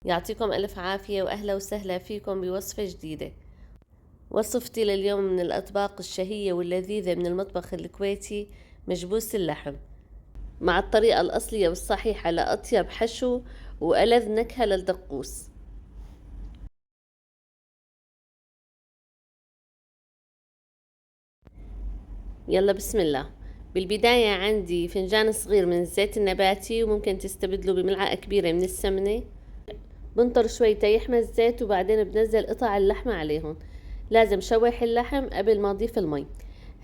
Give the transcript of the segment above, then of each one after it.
يعطيكم ألف عافية وأهلا وسهلا فيكم بوصفة جديدة. وصفتي لليوم من الأطباق الشهية واللذيذة من المطبخ الكويتي، مجبوس اللحم، مع الطريقة الأصلية والصحيحة لأطيب حشو وألذ نكهة للدقوس. يلا بسم الله. بالبداية عندي فنجان صغير من الزيت النباتي، وممكن تستبدلوا بملعقة كبيرة من السمنة. بنطر شوي تيحمى الزيت، وبعدين بنزل قطع اللحمة عليهم. لازم شوح اللحم قبل ما اضيف المي.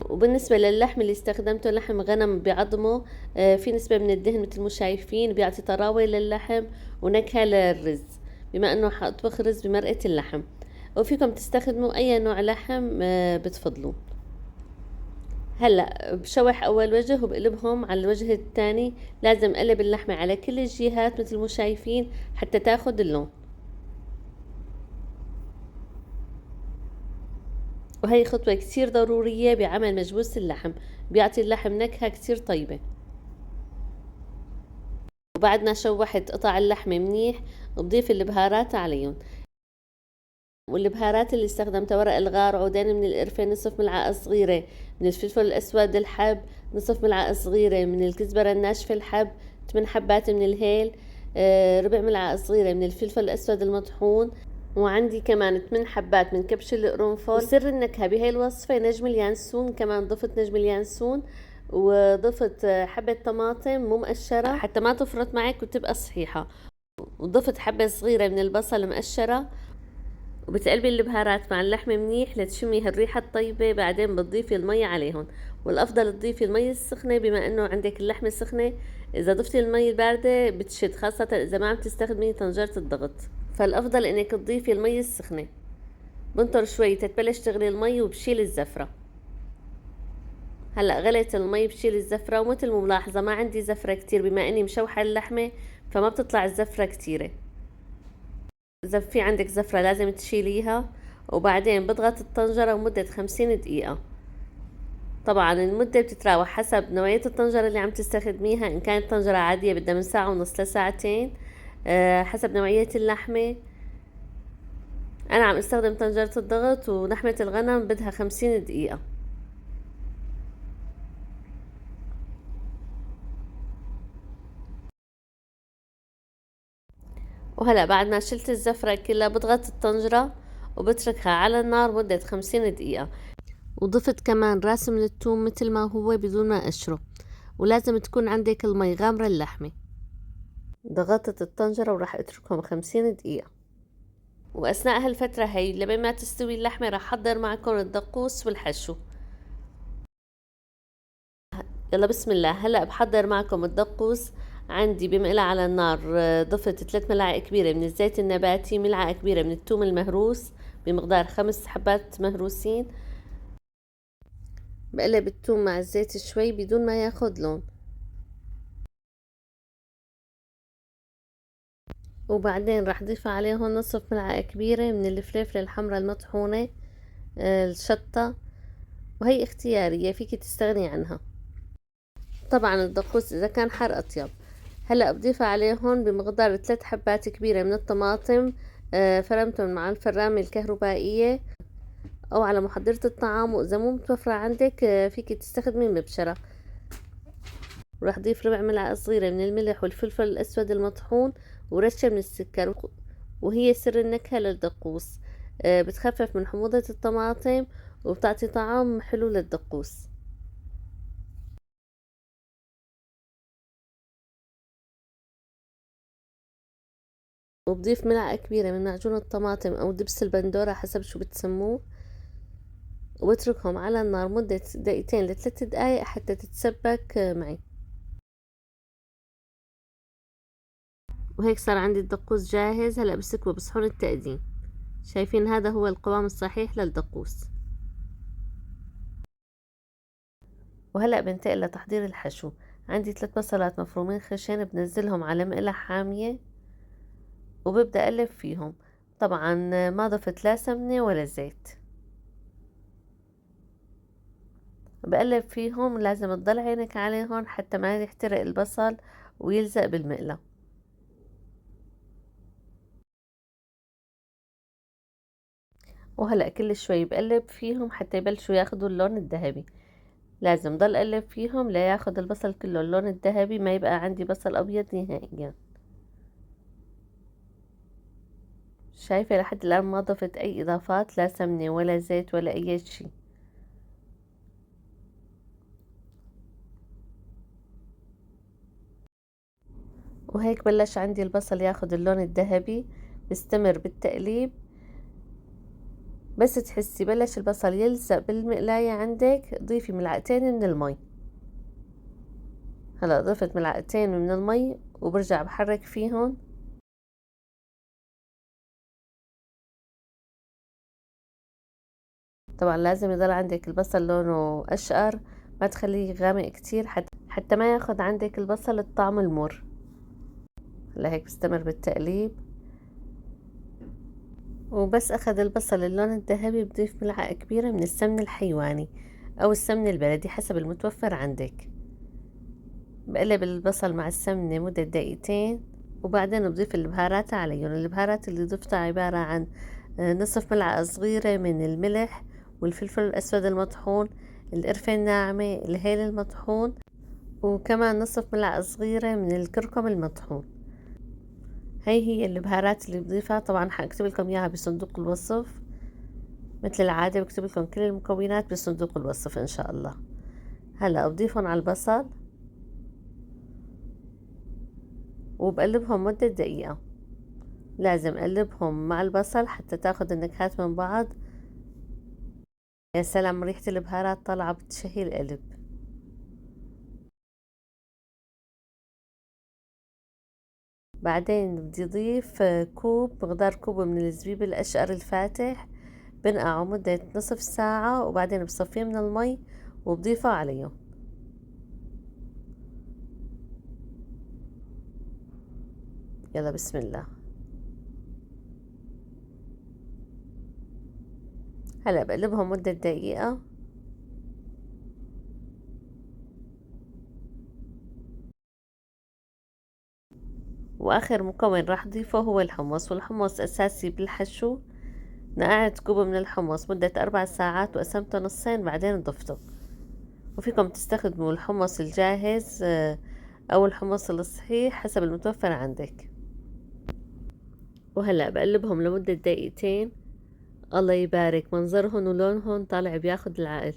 وبالنسبة للحم اللي استخدمته لحم غنم بعظمه، في نسبة من الدهن مثل ما شايفين بيعطي طراوة للحم ونكهة للرز، بما انه حاطبخ رز بمرقة اللحم. وفيكم تستخدموا اي نوع لحم بتفضلوه. هلا بشوح اول وجه وبقلبهم على الوجه الثاني. لازم اقلب اللحمة على كل الجهات مثل ما شايفين حتى تاخد اللون. وهي خطوة كتير ضرورية بعمل مجبوس اللحم، بيعطي اللحم نكهة كتير طيبة. وبعد ما شوحت قطع اللحمة منيح، بضيف البهارات عليهم. والبهارات اللي استخدمتها: ورق الغار، عودين من القرفة، نصف ملعقة صغيرة من الفلفل الأسود الحب، نصف ملعقة صغيرة من الكزبرة الناشفة الحب، 8 حبات من الهيل، ربع ملعقة صغيرة من الفلفل الأسود المطحون. وعندي كمان 8 حبات من كبش القرنفل. وسر النكهة بهاي الوصفة نجم اليانسون، كمان ضفت نجم اليانسون، وضفت حبة طماطم مو مقشرة حتى ما تفرط معك وتبقى صحيحة، وضفت حبة صغيرة من البصل مقشرة. وبتقلبي البهارات مع اللحمة منيح لتشمي هالريحة الطيبة. بعدين بتضيفي المية عليهم، والأفضل تضيفي المية السخنة بما إنه عندك اللحمة سخنة. إذا ضفتي المية الباردة بتشد، خاصة إذا ما عم تستخدمي طنجرة الضغط، فالأفضل إنك تضيفي المية السخنة. بنطر شوي تتبلش تغلي المي وبشيل الزفرة. هلا غليت المي بشيل الزفرة، ومثل ما ملاحظة ما عندي زفرة كتير بما اني مشوحة اللحمة، فما بتطلع الزفرة كتيرة. اذا في عندك زفرة لازم تشيليها. وبعدين بضغط الطنجرة لمدة 50 دقيقة. طبعا المدة بتتراوح حسب نوعية الطنجرة اللي عم تستخدميها. ان كانت طنجرة عادية بدها من ساعة ونص لساعتين، حسب نوعية اللحمة. انا عم استخدم طنجرة الضغط، ولحمة الغنم بدها 50 دقيقة. وهلأ بعد ما شلت الزفرة كلها بضغط الطنجرة وبتركها على النار مدة 50 دقيقة. وضفت كمان راس من الثوم مثل ما هو بدون ما أقشره. ولازم تكون عندك المي غامرة اللحمة. ضغطت الطنجرة وراح اتركهم 50 دقيقة. وأثناء هالفترة هي لبين ما تستوي اللحمة راح أحضر معكم الدقوس والحشو. يلا بسم الله. هلأ بحضر معكم الدقوس. عندي بمقلة على النار، ضفت 3 ملاعق كبيرة من الزيت النباتي، ملعقة كبيرة من الثوم المهروس بمقدار 5 حبات مهروسين. بقلب الثوم مع الزيت شوي بدون ما ياخد لون. وبعدين راح ضيف عليهم نصف ملعقة كبيرة من الفلفل الحمراء المطحونة، الشطة، وهي اختيارية فيكي تستغني عنها. طبعا الدقوس إذا كان حار أطيب. هلأ بضيف عليهم بمقدار 3 حبات كبيرة من الطماطم، فرمتهم مع الفرامة الكهربائية أو على محضرة الطعام. وإذا مو متوفرة عندك فيكي تستخدمي مبشرة. وراح ضيف ربع ملعقة صغيرة من الملح والفلفل الأسود المطحون ورشة من السكر. وهي سر النكهة للدقوس، بتخفف من حموضة الطماطم وبتعطي طعم حلو للدقوس. وبضيف ملعقة كبيرة من معجون الطماطم أو دبس البندورة حسب شو بتسموه. وبتركهم على النار مدة 2 ل3 دقايق حتى تتسبك معي. وهيك صار عندي الدقوس جاهز. هلأ بسكبه بصحون التقديم. شايفين هذا هو القوام الصحيح للدقوس. وهلأ بنتقل لتحضير الحشو. عندي 3 بصلات مفرومين خشن، بنزلهم على مقلة حامية وببدأ أقلب فيهم. طبعا ما ضفت لا سمنة ولا زيت. بقلب فيهم، لازم تضل عينك عليهم حتى ما يحترق البصل ويلزق بالمقلة. وهلأ كل شوي بقلب فيهم حتى يبلشوا ياخدوا اللون الذهبي. لازم ضل اقلب فيهم لياخد البصل كله اللون الذهبي، ما يبقى عندي بصل ابيض نهائيا. شايفة لحد الآن ما ضفت أي إضافات، لا سمنة ولا زيت ولا أي شي. وهيك بلش عندي البصل ياخد اللون الذهبي. بستمر بالتقليب، بس تحسي بلش البصل يلزق بالمقلاية عندك ضيفي ملعقتين من المي. هلا ضفت ملعقتين من المي وبرجع بحرك فيهم. طبعا لازم يضل عندك البصل لونه أشقر، ما تخليه غامق كتير حتى ما ياخد عندك البصل الطعم المر. هلا هيك بستمر بالتقليب، وبس أخذ البصل اللون الذهبي بضيف ملعقة كبيرة من السمن الحيواني أو السمن البلدي حسب المتوفر عندك. بقلب البصل مع السمنة مدة دقيقتين، وبعدين بضيف البهارات عليهم. البهارات اللي ضفتها عبارة عن نصف ملعقة صغيرة من الملح والفلفل الأسود المطحون، القرفة الناعمة، الهيل المطحون، وكمان نصف ملعقة صغيرة من الكركم المطحون. هي البهارات اللي بضيفها. طبعا حاكتب لكم اياها بصندوق الوصف، مثل العادة بكتب لكم كل المكونات بصندوق الوصف ان شاء الله. هلا بضيفهم على البصل وبقلبهم مدة دقيقة. لازم اقلبهم مع البصل حتى تاخد النكهات من بعض. يا سلام، ريحة البهارات طالعة بتشهي القلب. بعدين بدي اضيف مقدار كوب من الزبيب الاشقر الفاتح، بنقعه مدة نصف ساعة وبعدين بصفيه من المي وبضيفه عليه. يلا بسم الله. هلا بقلبهم مدة دقيقة. واخر مكون راح اضيفه هو الحمص، والحمص اساسي بالحشو. نقعت كوب من الحمص مدة 4 ساعات وقسمته نصين بعدين ضفته. وفيكم تستخدموا الحمص الجاهز او الحمص الصحيح حسب المتوفر عندك. وهلأ بقلبهم لمدة دقيقتين. الله يبارك، منظرهن ولونهن طالع بياخد العقل.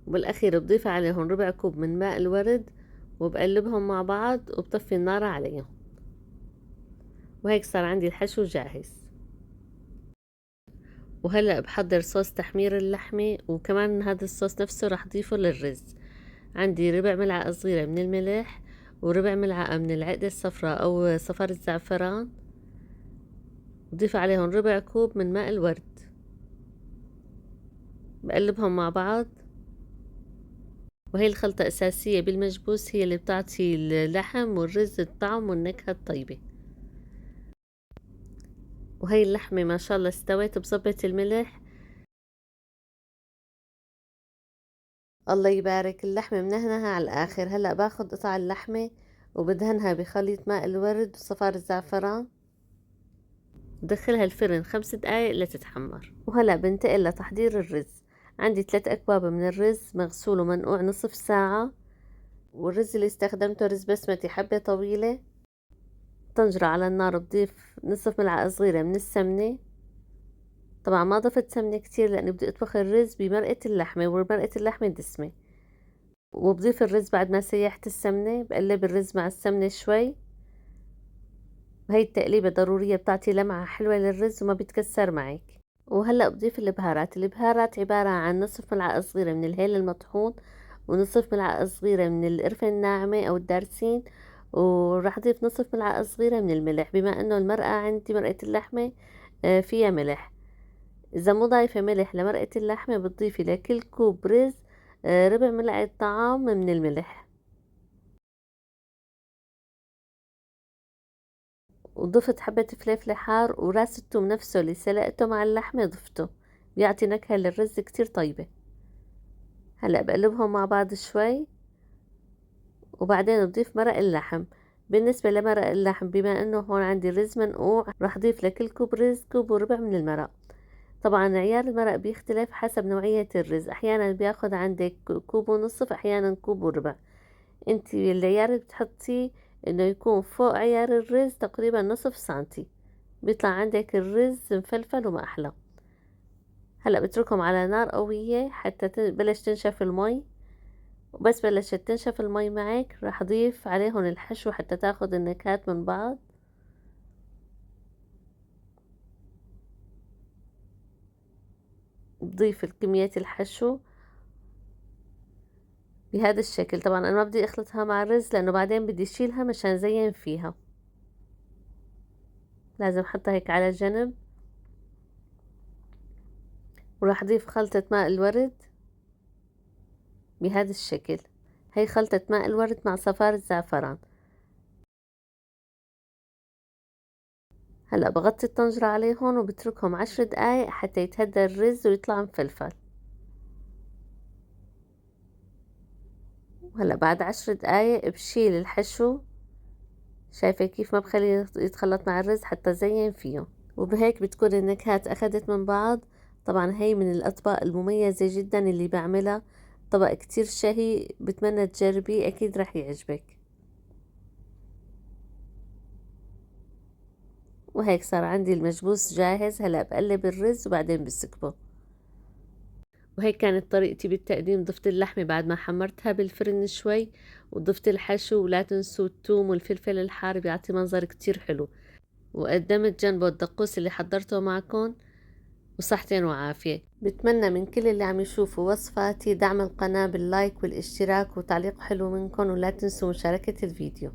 وبالأخير بضيف عليهم ربع كوب من ماء الورد وبقلبهم مع بعض وبطفي النار عليهم. وهيك صار عندي الحشو جاهز. وهلأ بحضر صوص تحمير اللحمة، وكمان هذا الصوص نفسه راح اضيفه للرز. عندي ربع ملعقة صغيرة من الملح وربع ملعقة من العقدة الصفراء أو صفار الزعفران. بضيف عليهم ربع كوب من ماء الورد. بقلبهم مع بعض. وهي الخلطة أساسية بالمجبوس، هي اللي بتعطي اللحم والرز الطعم والنكهة الطيبة. وهي اللحمة ما شاء الله استوت بظبط الملح. الله يبارك، اللحمة منهنها على الآخر. هلأ باخد قطع اللحمة وبدهنها بخليط ماء الورد وصفار الزعفران، بدخلها الفرن 5 دقايق لتتحمر. وهلأ بنتقل لتحضير الرز. عندي 3 أكواب من الرز مغسول ومنقوع نصف ساعة. والرز اللي استخدمته رز بسمتي حبة طويلة. طنجرة على النار بضيف نصف ملعقة صغيرة من السمنة. طبعا ما ضفت سمنة كتير لأني بدي أطبخ الرز بمرقة اللحمة، ومرقة اللحمة دسمة. وبضيف الرز بعد ما سيحت السمنة. بقلب الرز مع السمنة شوي. وهي التقليبة ضرورية، بتعطي لمعة حلوة للرز وما بيتكسر معك. وهلأ بضيف البهارات عبارة عن نصف ملعقة صغيرة من الهيل المطحون، ونصف ملعقة صغيرة من القرفة الناعمة أو الدارسين، وراح أضيف نصف ملعقة صغيرة من الملح بما أنه المرقة عندي مرقة اللحمة فيها ملح. إذا مو ضايفة ملح لمرقة اللحمة بتضيفي لكل كوب رز ربع ملعقة طعام من الملح. وضفت حبة فلفل حار، وراس التوم نفسه اللي سلقته مع اللحمة ضفته، بيعطي نكهة للرز كتير طيبة. هلأ بقلبهم مع بعض شوي وبعدين بضيف مرق اللحم. بالنسبة لمرق اللحم، بما انه هون عندي الرز منقوع، راح اضيف لكل كوب رز كوب وربع من المرق. طبعا عيار المرق بيختلف حسب نوعية الرز، احيانا بياخد عندك كوب ونصف، احيانا كوب وربع. انتي العيار اللي بتحطيه انه يكون فوق عيار الرز تقريبا نصف سنتي، بيطلع عندك الرز مفلفل وما احلى. هلا بتركهم على نار قوية حتى بلش تنشف المي، وبس بلشت تنشف المي معك راح اضيف عليهم الحشو حتى تاخد النكهات من بعض. بضيف كمية الحشو بهذا الشكل. طبعا انا ما بدي اخلطها مع الرز لانه بعدين بدي اشيلها مشان زين فيها، لازم احطها هيك على جنب. وراح اضيف خلطة ماء الورد بهذا الشكل. هي خلطة ماء الورد مع صفار الزعفران. هلا بغطي الطنجرة عليهم وبتركهم 10 دقايق حتى يتهدى الرز ويطلع مفلفل. وهلا بعد 10 دقايق بشيل الحشو، شايفة كيف ما بخليه يتخلط مع الرز حتى زين فيه. وبهيك بتكون النكهات أخدت من بعض. طبعا هي من الأطباق المميزة جدا اللي بعملها، طبق كتير شهي، بتمنى تجربيه أكيد رح يعجبك. وهيك صار عندي المجبوس جاهز. هلأ بقلب الرز وبعدين بسكبه. وهيك كانت طريقتي بالتقديم. ضفت اللحمة بعد ما حمرتها بالفرن شوي، وضفت الحشو، ولا تنسوا الثوم والفلفل الحار بيعطي منظر كتير حلو. وقدمت جنبه الدقوس اللي حضرته معكم، وصحتين وعافية. بتمنى من كل اللي عم يشوفوا وصفاتي دعم القناة باللايك والاشتراك وتعليق حلو منكم، ولا تنسوا مشاركة الفيديو.